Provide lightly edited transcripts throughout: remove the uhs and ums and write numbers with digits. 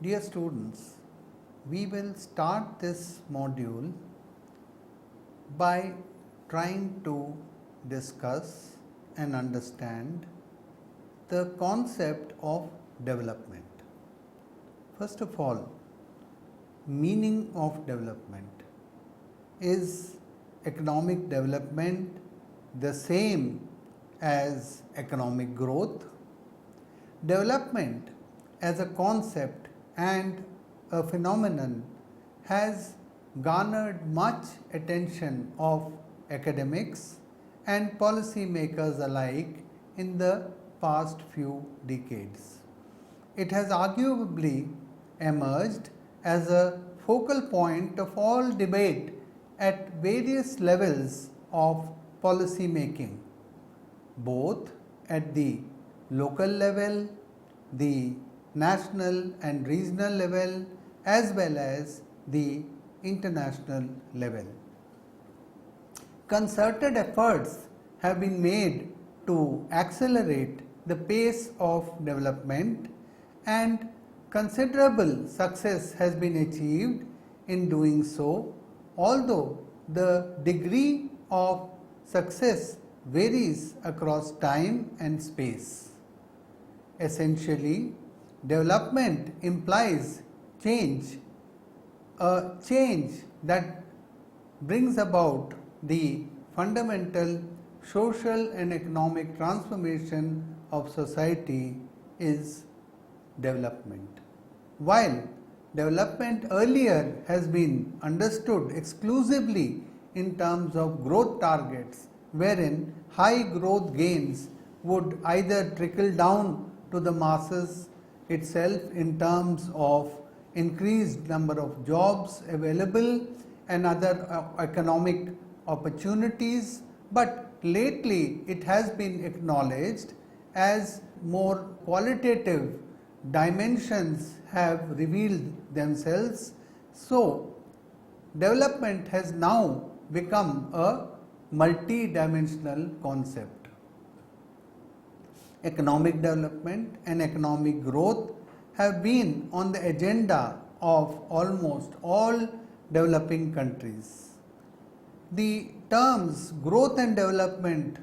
Dear students, we will start this module by trying to discuss and understand the concept of development. First of all, meaning of development. Is economic development the same as economic growth? Development as a concept and a phenomenon has garnered much attention of academics and policymakers alike in the past few decades. It has arguably emerged as a focal point of all debate at various levels of policy making, both at the local level, the national and regional level, as well as the international level. Concerted efforts have been made to accelerate the pace of development, and considerable success has been achieved in doing so, although the degree of success varies across time and space. Essentially, development implies change, a change that brings about the fundamental social and economic transformation of society is development. While development earlier has been understood exclusively in terms of growth targets, wherein high growth gains would either trickle down to the masses itself in terms of increased number of jobs available and other economic opportunities, but lately it has been acknowledged as more qualitative dimensions have revealed themselves. So, development has now become a multi-dimensional concept. Economic development and economic growth have been on the agenda of almost all developing countries. The terms growth and development,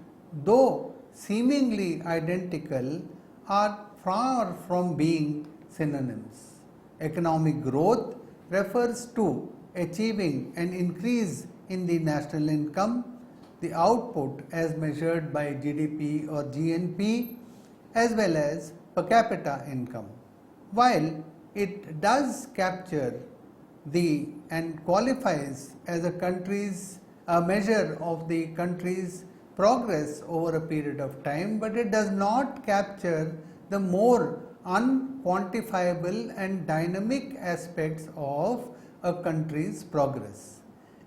though seemingly identical, are far from being synonyms. Economic growth refers to achieving an increase in the national income, the output as measured by GDP or GNP, as well as per capita income. While it does capture the and qualifies as a measure of the country's progress over a period of time, but it does not capture the more unquantifiable and dynamic aspects of a country's progress.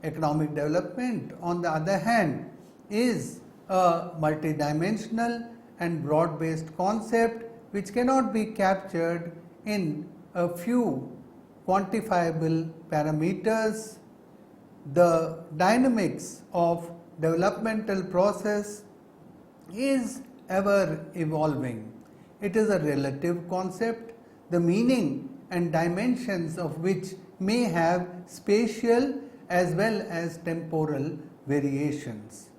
Economic development, on the other hand, is a multidimensional and broad-based concept which cannot be captured in a few quantifiable parameters. The dynamics of developmental process is ever evolving. It is a relative concept, the meaning and dimensions of which may have spatial as well as temporal variations.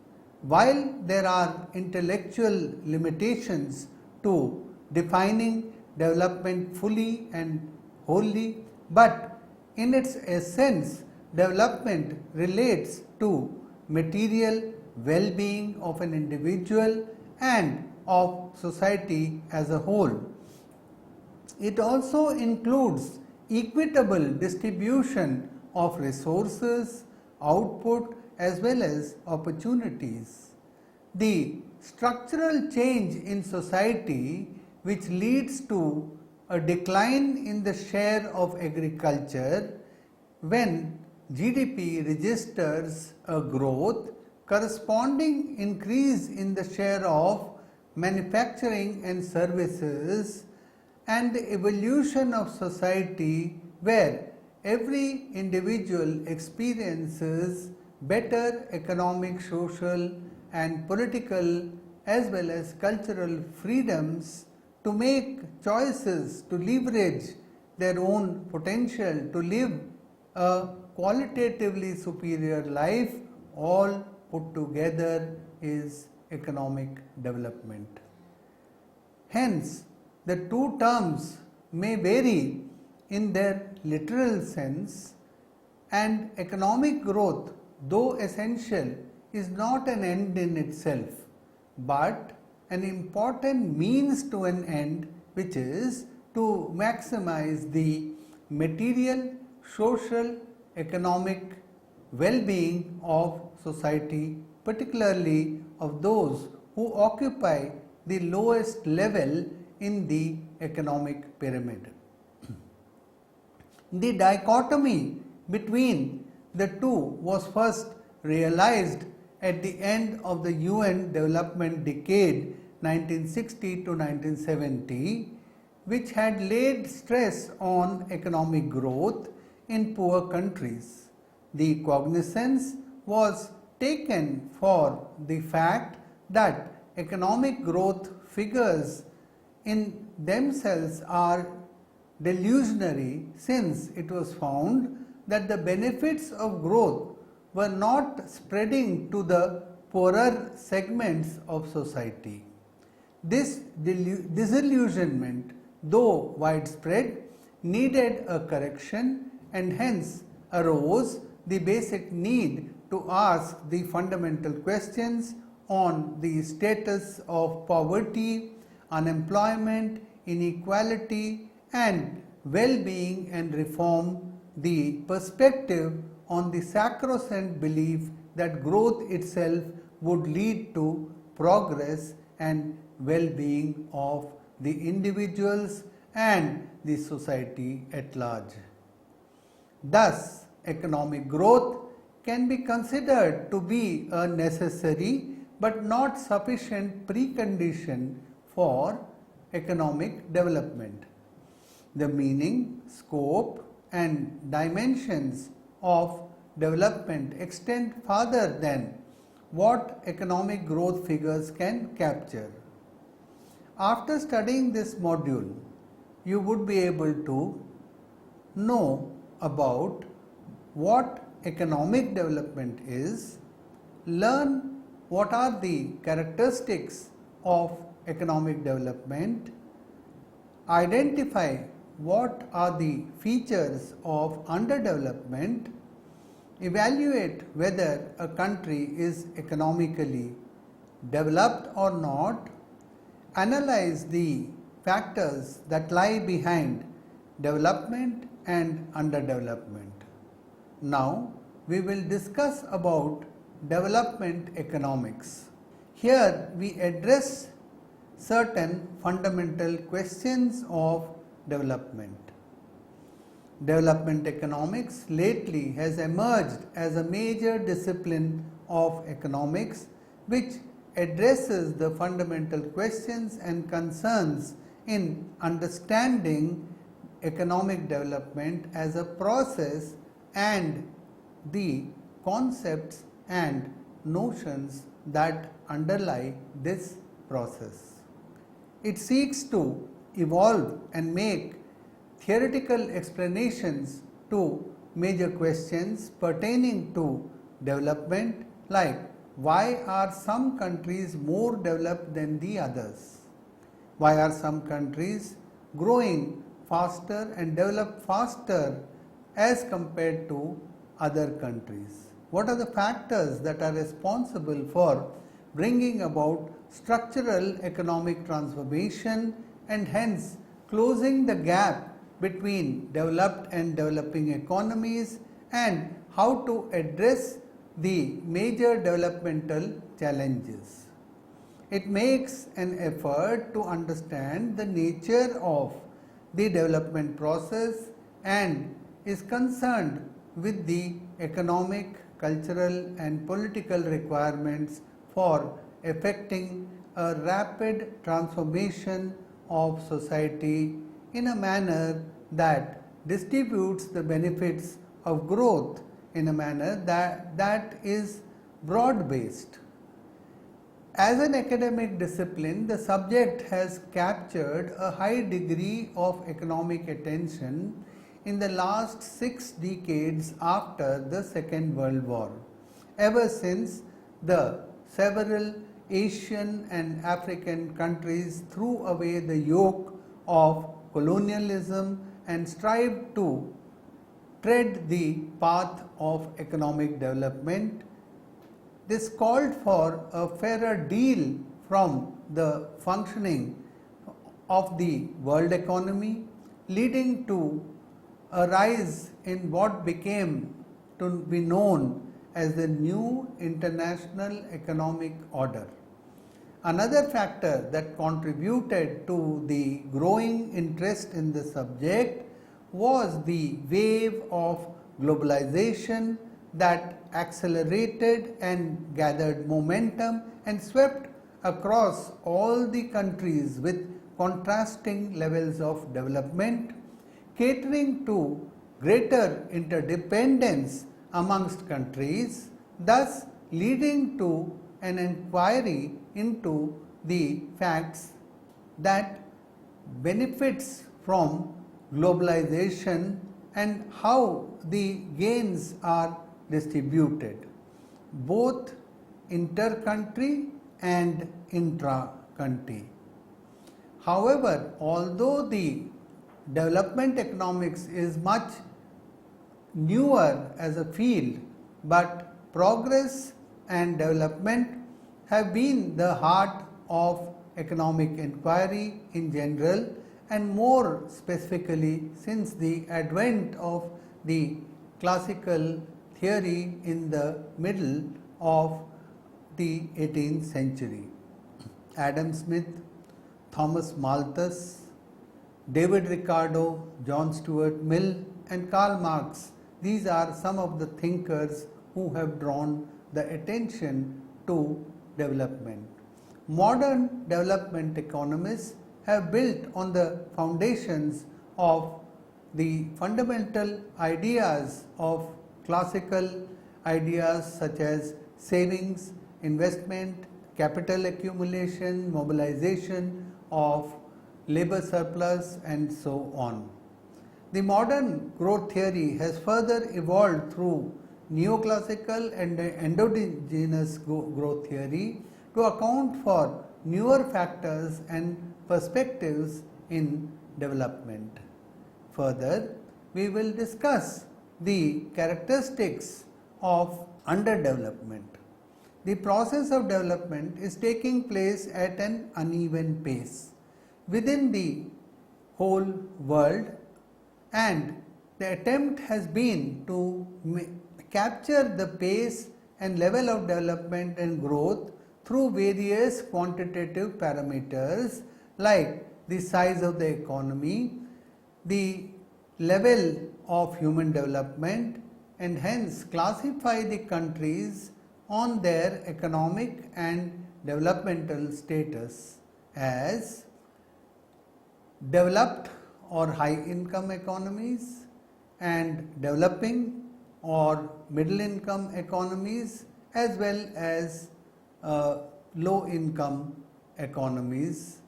While there are intellectual limitations to defining development fully and wholly, but in its essence, development relates to material well-being of an individual and of society as a whole. It also includes equitable distribution of resources, output, as well as opportunities. The structural change in society which leads to a decline in the share of agriculture when GDP registers a growth, corresponding increase in the share of manufacturing and services, and the evolution of society where every individual experiences better economic, social and political as well as cultural freedoms to make choices to leverage their own potential to live a qualitatively superior life, all put together is economic development. Hence, the two terms may vary in their literal sense, and economic growth, though essential, is not an end in itself, but an important means to an end, which is to maximize the material, social, economic well-being of society, particularly of those who occupy the lowest level in the economic pyramid. The dichotomy between the two was first realized at the end of the UN Development Decade 1960 to 1970, which had laid stress on economic growth in poor countries. The cognizance was taken for the fact that economic growth figures in themselves are delusionary, since it was found that the benefits of growth were not spreading to the poorer segments of society. This disillusionment, though widespread, needed a correction, and hence arose the basic need to ask the fundamental questions on the status of poverty, unemployment, inequality, and well-being, and reform the perspective on the sacrosanct belief that growth itself would lead to progress and well-being of the individuals and the society at large. Thus, economic growth can be considered to be a necessary but not sufficient precondition for economic development. The meaning, scope, and dimensions of development extend farther than what economic growth figures can capture. After studying this module, you would be able to know about what economic development is, learn what are the characteristics of economic development, identify what are the features of underdevelopment, evaluate whether a country is economically developed or not, analyze the factors that lie behind development and underdevelopment. Now, we will discuss about development economics. Here we address certain fundamental questions of development. Development economics lately has emerged as a major discipline of economics, which addresses the fundamental questions and concerns in understanding economic development as a process and the concepts and notions that underlie this process. It seeks to evolve and make theoretical explanations to major questions pertaining to development, like why are some countries more developed than the others? Why are some countries growing faster and develop faster as compared to other countries? What are the factors that are responsible for bringing about structural economic transformation and hence closing the gap between developed and developing economies, and how to address the major developmental challenges? It makes an effort to understand the nature of the development process and is concerned with the economic, cultural, and political requirements for effecting a rapid transformation of society in a manner that distributes the benefits of growth in a manner that is broad-based. As an academic discipline, the subject has captured a high degree of economic attention in the last 6 decades after the Second World War, ever since the several Asian and African countries threw away the yoke of colonialism and strived to tread the path of economic development. This called for a fairer deal from the functioning of the world economy, leading to a rise in what became to be known as the new international economic order. Another factor that contributed to the growing interest in the subject was the wave of globalization that accelerated and gathered momentum and swept across all the countries with contrasting levels of development, catering to greater interdependence amongst countries, thus leading to an inquiry into the facts that benefits from globalization and how the gains are distributed, both inter-country and intra-country. However, although the development economics is much newer as a field, but progress and development have been the heart of economic inquiry in general, and more specifically since the advent of the classical theory in the middle of the 18th century. Adam Smith, Thomas Malthus, David Ricardo, John Stuart Mill and Karl Marx, these are some of the thinkers who have drawn the attention to development. Modern development economists have built on the foundations of the fundamental ideas of classical ideas such as savings, investment, capital accumulation, mobilization of labor surplus and so on. The modern growth theory has further evolved through neoclassical and endogenous growth theory to account for newer factors and perspectives in development. Further, we will discuss the characteristics of underdevelopment. The process of development is taking place at an uneven pace within the whole world, and the attempt has been to capture the pace and level of development and growth through various quantitative parameters like the size of the economy, the level of human development, and hence classify the countries on their economic and developmental status as developed or high income economies and developing or middle income economies, as well as low income economies.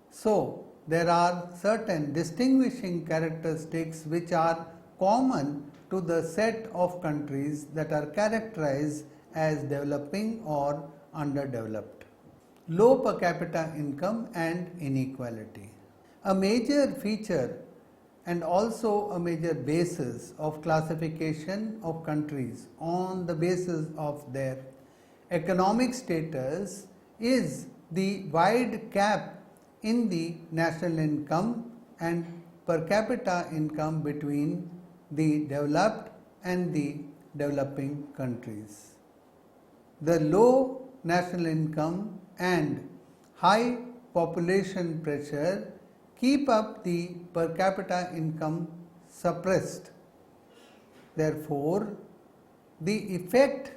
So, there are certain distinguishing characteristics which are common to the set of countries that are characterized as developing or underdeveloped. Low per capita income and inequality. A major feature and also a major basis of classification of countries on the basis of their economic status is the wide gap in the national income and per capita income between the developed and the developing countries. The low national income and high population pressure keep up the per capita income suppressed. Therefore, the effect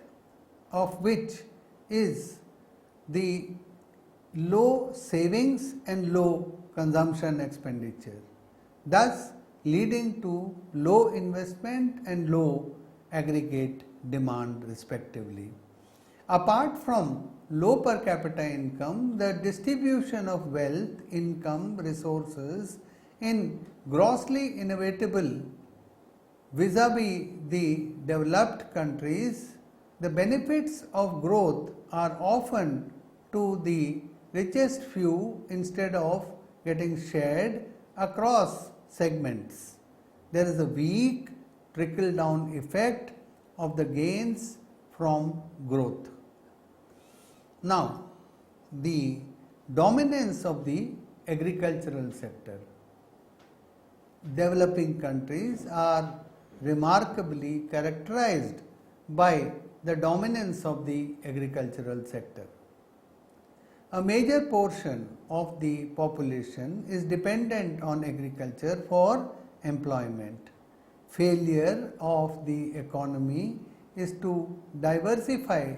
of which is the low savings and low consumption expenditure, thus leading to low investment and low aggregate demand respectively. Apart from low per capita income, the distribution of wealth, income, resources in grossly inevitable vis-a-vis the developed countries, the benefits of growth are often to the richest few instead of getting shared across segments. There is a weak trickle down effect of the gains from growth. Now, the dominance of the agricultural sector. Developing countries are remarkably characterized by the dominance of the agricultural sector. A major portion of the population is dependent on agriculture for employment. Failure of the economy is to diversify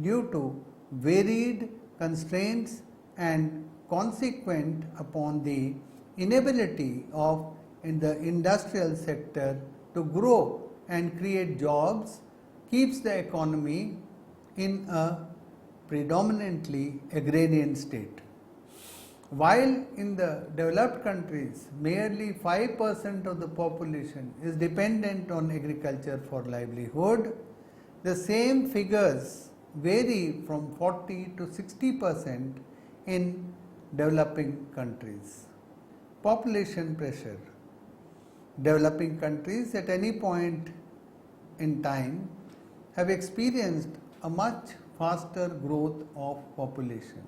due to varied constraints and consequent upon the inability of in the industrial sector to grow and create jobs keeps the economy in a predominantly agrarian state. While in the developed countries merely 5% of the population is dependent on agriculture for livelihood, the same figures vary from 40 to 60% in developing countries. Population pressure. Developing countries at any point in time have experienced a much faster growth of population.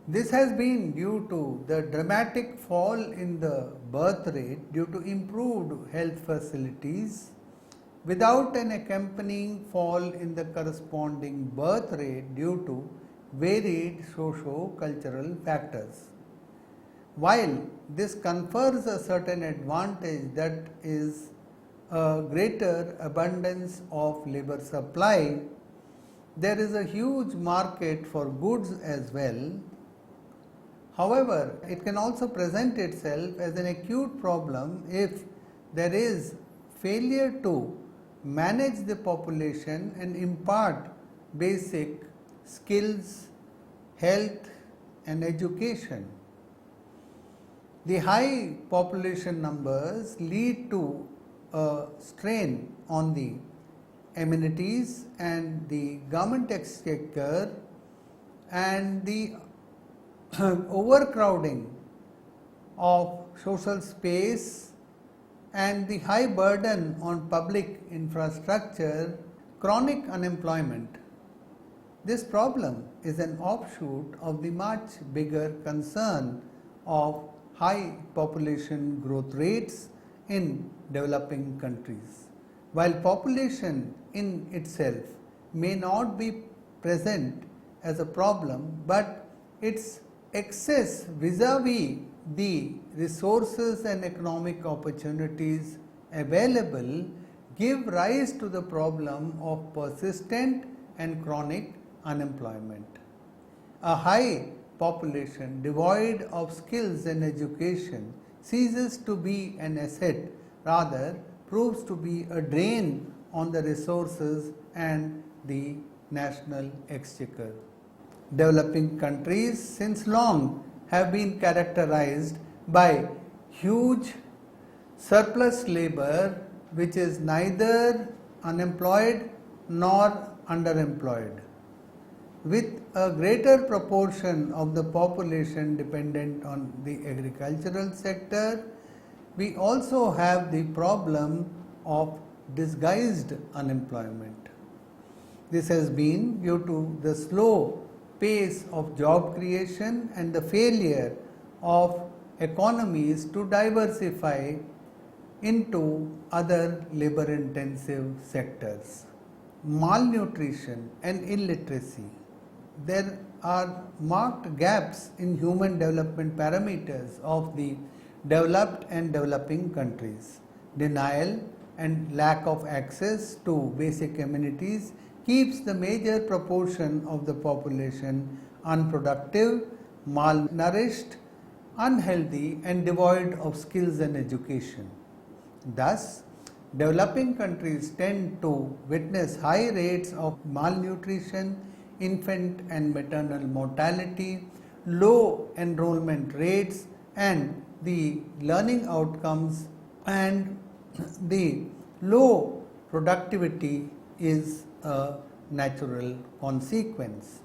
This has been due to the dramatic fall in the birth rate due to improved health facilities without an accompanying fall in the corresponding birth rate due to varied socio-cultural factors. While this confers a certain advantage, that is a greater abundance of labor supply, there is a huge market for goods as well. However, it can also present itself as an acute problem if there is failure to manage the population and impart basic skills, health and education. The high population numbers lead to a strain on the amenities and the government exchequer, and the overcrowding of social space and the high burden on public infrastructure, chronic unemployment. This problem is an offshoot of the much bigger concern of high population growth rates in developing countries. While population in itself may not be present as a problem, but its excess vis-a-vis the resources and economic opportunities available give rise to the problem of persistent and chronic unemployment. A high population devoid of skills and education ceases to be an asset, rather proves to be a drain on the resources and the national exchequer. Developing countries since long have been characterized by huge surplus labor which is neither unemployed nor underemployed. With a greater proportion of the population dependent on the agricultural sector, we also have the problem of disguised unemployment. This has been due to the slow pace of job creation and the failure of economies to diversify into other labor intensive sectors. Malnutrition and illiteracy. There are marked gaps in human development parameters of the developed and developing countries. Denial and lack of access to basic amenities keeps the major proportion of the population unproductive, malnourished, unhealthy and devoid of skills and education. Thus, Developing countries tend to witness high rates of malnutrition, infant and maternal mortality, low enrollment rates, and the learning outcomes and the low productivity is a natural consequence.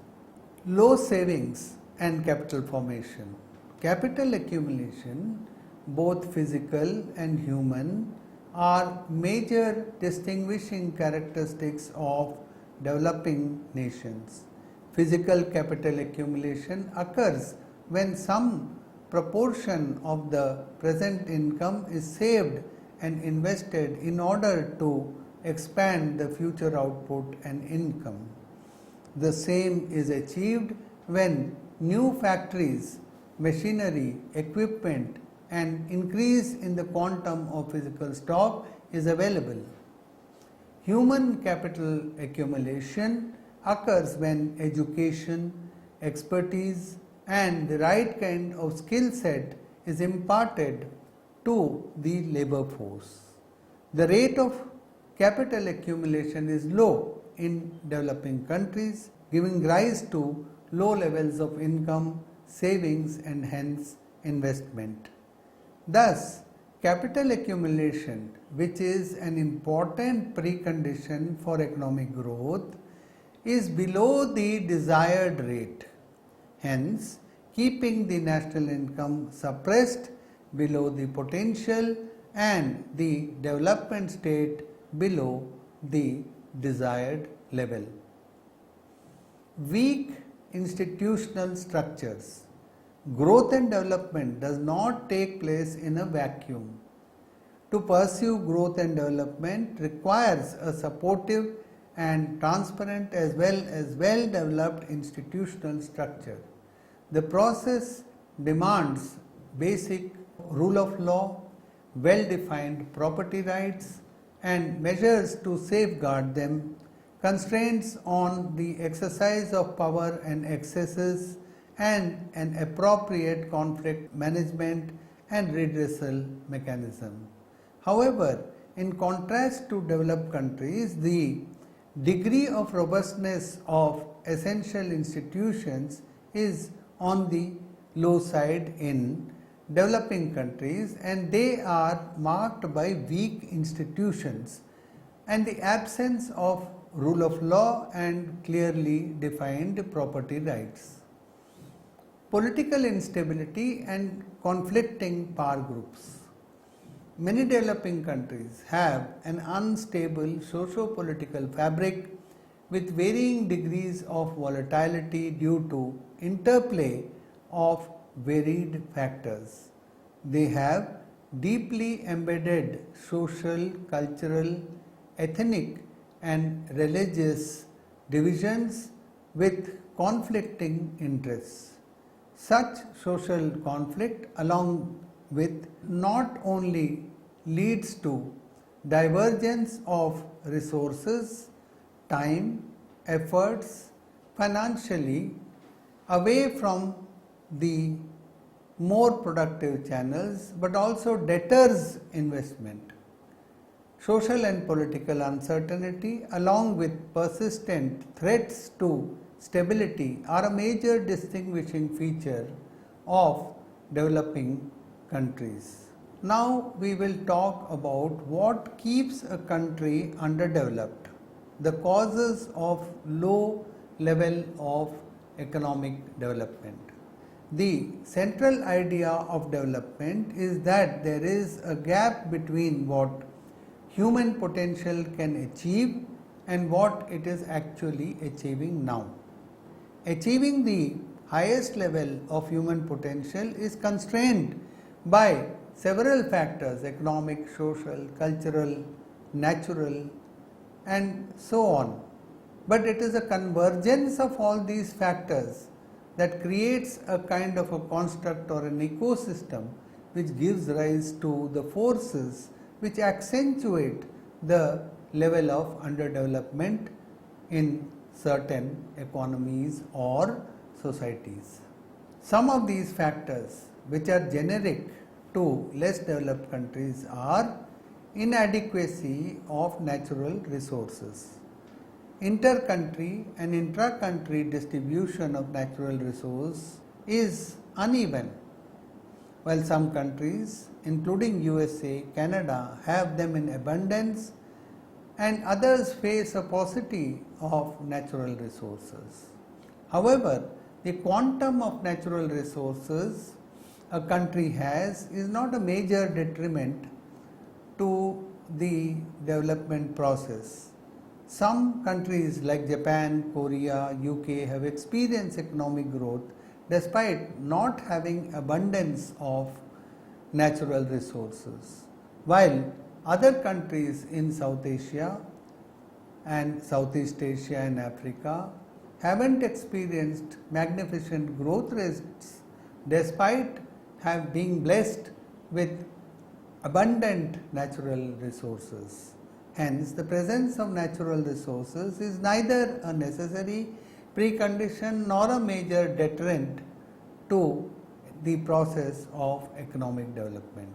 Low savings and capital formation. Capital accumulation, both physical and human, are major distinguishing characteristics of developing nations. Physical capital accumulation occurs when some proportion of the present income is saved and invested in order to expand the future output and income. The same is achieved when new factories, machinery, equipment, and increase in the quantum of physical stock is available. Human capital accumulation occurs when education, expertise, and the right kind of skill set is imparted to the labor force. The rate of capital accumulation is low in developing countries, giving rise to low levels of income, savings, and hence investment. Thus, capital accumulation, which is an important precondition for economic growth, is below the desired rate, hence keeping the national income suppressed below the potential and the development state below the desired level. Weak institutional structures. Growth and development does not take place in a vacuum. To pursue growth and development requires a supportive and transparent as well as well-developed institutional structure. The process demands basic rule of law, well-defined property rights, and measures to safeguard them, constraints on the exercise of power and excesses, and an appropriate conflict management and redressal mechanism. However, in contrast to developed countries, the degree of robustness of essential institutions is on the low side in developing countries, and they are marked by weak institutions and the absence of rule of law and clearly defined property rights. Political instability and conflicting power groups. Many developing countries have an unstable socio-political fabric with varying degrees of volatility due to interplay of varied factors. They have deeply embedded social, cultural, ethnic, and religious divisions with conflicting interests. Such social conflict, along with, not only leads to divergence of resources, time, efforts, financially away from the more productive channels, but also deters investment. Social and political uncertainty, along with persistent threats to stability, are a major distinguishing feature of developing countries. Now we will talk about what keeps a country underdeveloped, the causes of low level of economic development. The central idea of development is that there is a gap between what human potential can achieve and what it is actually achieving now. Achieving the highest level of human potential is constrained by several factors: economic, social, cultural, natural, and so on. But it is a convergence of all these factors that creates a kind of a construct or an ecosystem which gives rise to the forces which accentuate the level of underdevelopment in certain economies or societies. Some of these factors which are generic to less developed countries are inadequacy of natural resources. Inter-country and intra-country distribution of natural resource is uneven. While some countries, including USA, Canada, have them in abundance, and others face a paucity of natural resources. However, the quantum of natural resources a country has is not a major detriment to the development process. Some countries like Japan, Korea, UK have experienced economic growth despite not having abundance of natural resources, while other countries in South Asia and Southeast Asia and Africa haven't experienced magnificent growth rates despite being blessed with abundant natural resources. Hence, the presence of natural resources is neither a necessary precondition nor a major deterrent to the process of economic development.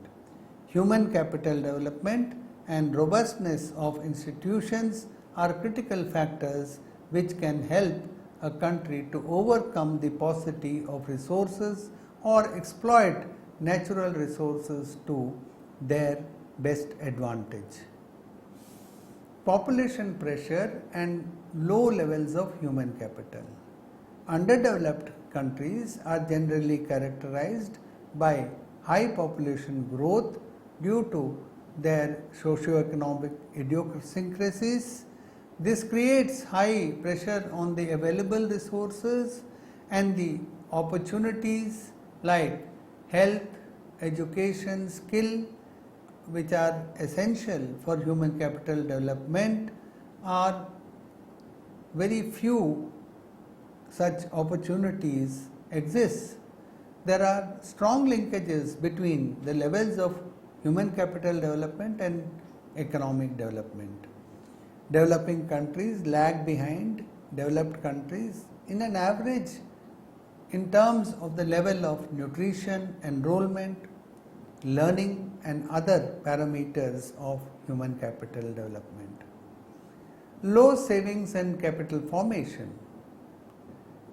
Human capital development and robustness of institutions are critical factors which can help a country to overcome the paucity of resources or exploit natural resources to their best advantage. Population pressure and low levels of human capital. Underdeveloped countries are generally characterized by high population growth due to their socio-economic idiosyncrasies. This creates high pressure on the available resources and the opportunities like health, education, skill, which are essential for human capital development, are very few such opportunities exist. There are strong linkages between the levels of human capital development and economic development. Developing countries lag behind developed countries in an average in terms of the level of nutrition, enrollment, learning and other parameters of human capital development. Low savings and capital formation.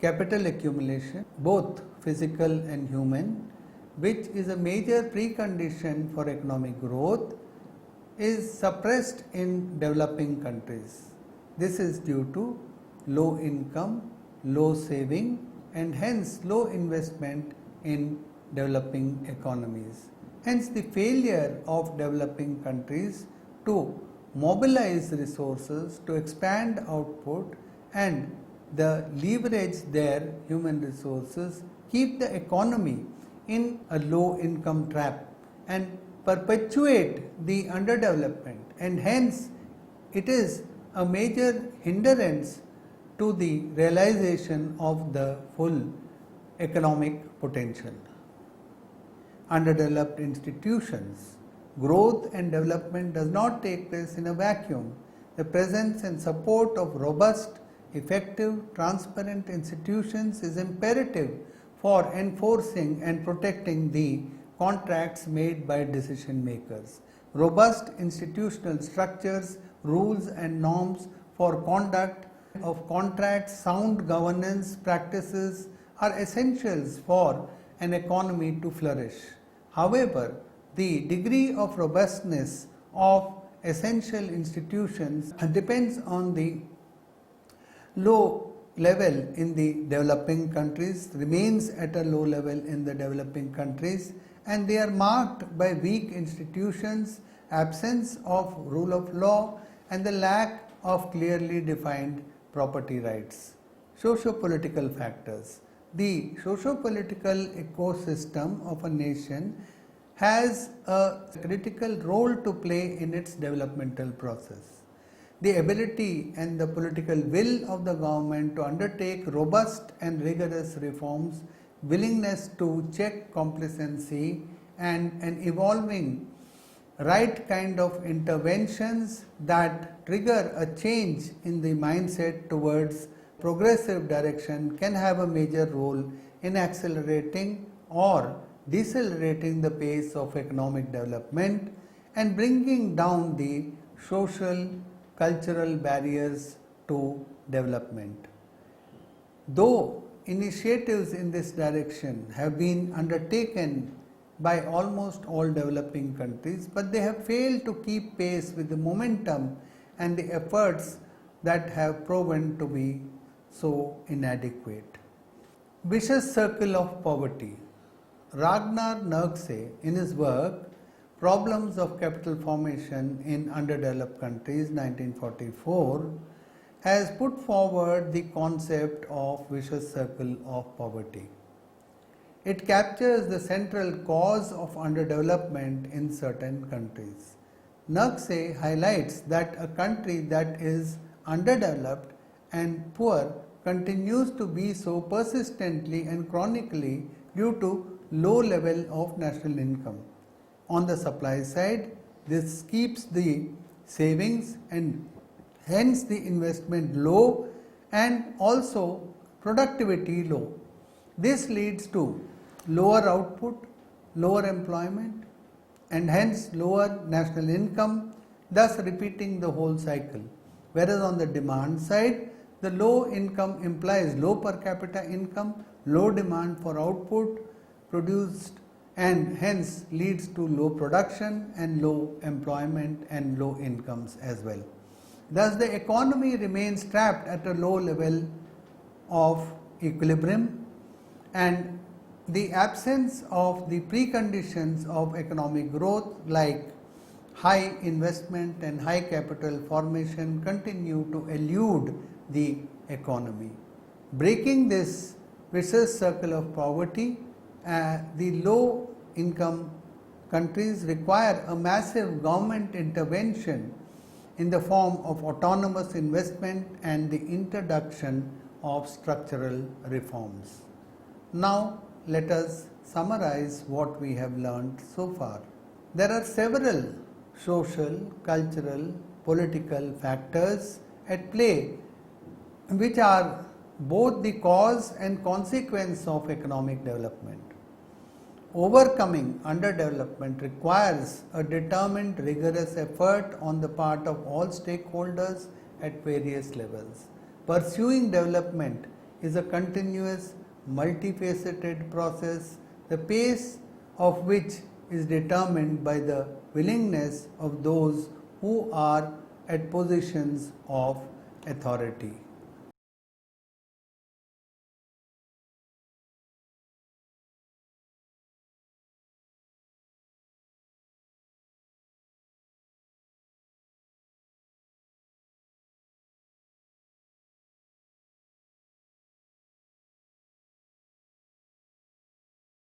Capital accumulation, both physical and human, which is a major precondition for economic growth, is suppressed in developing countries. This is due to low income, low saving and hence low investment in developing economies. Hence, the failure of developing countries to mobilize resources to expand output and the leverage their human resources keep the economy in a low income trap and perpetuate the underdevelopment, and hence it is a major hindrance to the realization of the full economic potential. Underdeveloped institutions. Growth and development does not take place in a vacuum. The presence and support of robust, effective, transparent institutions is imperative for enforcing and protecting the contracts made by decision makers. Robust institutional structures, rules and norms for conduct of contracts, sound governance practices are essentials for an economy to flourish. However, the degree of robustness of essential institutions depends on the low level in the developing countries, remains at a low level in the developing countries, and they are marked by weak institutions, absence of rule of law and the lack of clearly defined property rights. Socio-political factors. The socio-political ecosystem of a nation has a critical role to play in its developmental process. The ability and the political will of the government to undertake robust and rigorous reforms, willingness to check complacency and an evolving right kind of interventions that trigger a change in the mindset towards progressive direction can have a major role in accelerating or decelerating the pace of economic development, and bringing down the social, cultural barriers to development. Though initiatives in this direction have been undertaken by almost all developing countries, but they have failed to keep pace with the momentum and the efforts that have proven to be so inadequate. Vicious circle of poverty. Ragnar Nurkse, in his work Problems of Capital Formation in Underdeveloped Countries 1944, has put forward the concept of vicious circle of poverty. It captures the central cause of underdevelopment in certain countries. Nurkse highlights that a country that is underdeveloped and poor continues to be so persistently and chronically due to low level of national income. On the supply side, this keeps the savings and hence the investment low and also productivity low. This leads to lower output, lower employment and hence lower national income, thus repeating the whole cycle. Whereas on the demand side, the low income implies low per capita income, low demand for output produced and hence leads to low production and low employment and low incomes as well. Thus the economy remains trapped at a low level of equilibrium, and the absence of the preconditions of economic growth like high investment and high capital formation continue to elude the economy. Breaking this vicious circle of poverty, the low income countries require a massive government intervention in the form of autonomous investment and the introduction of structural reforms. Now let us summarize what we have learned so far. There are several social, cultural, political factors at play which are both the cause and consequence of economic development. Overcoming underdevelopment requires a determined, rigorous effort on the part of all stakeholders at various levels. Pursuing development is a continuous, multifaceted process, the pace of which is determined by the willingness of those who are at positions of authority.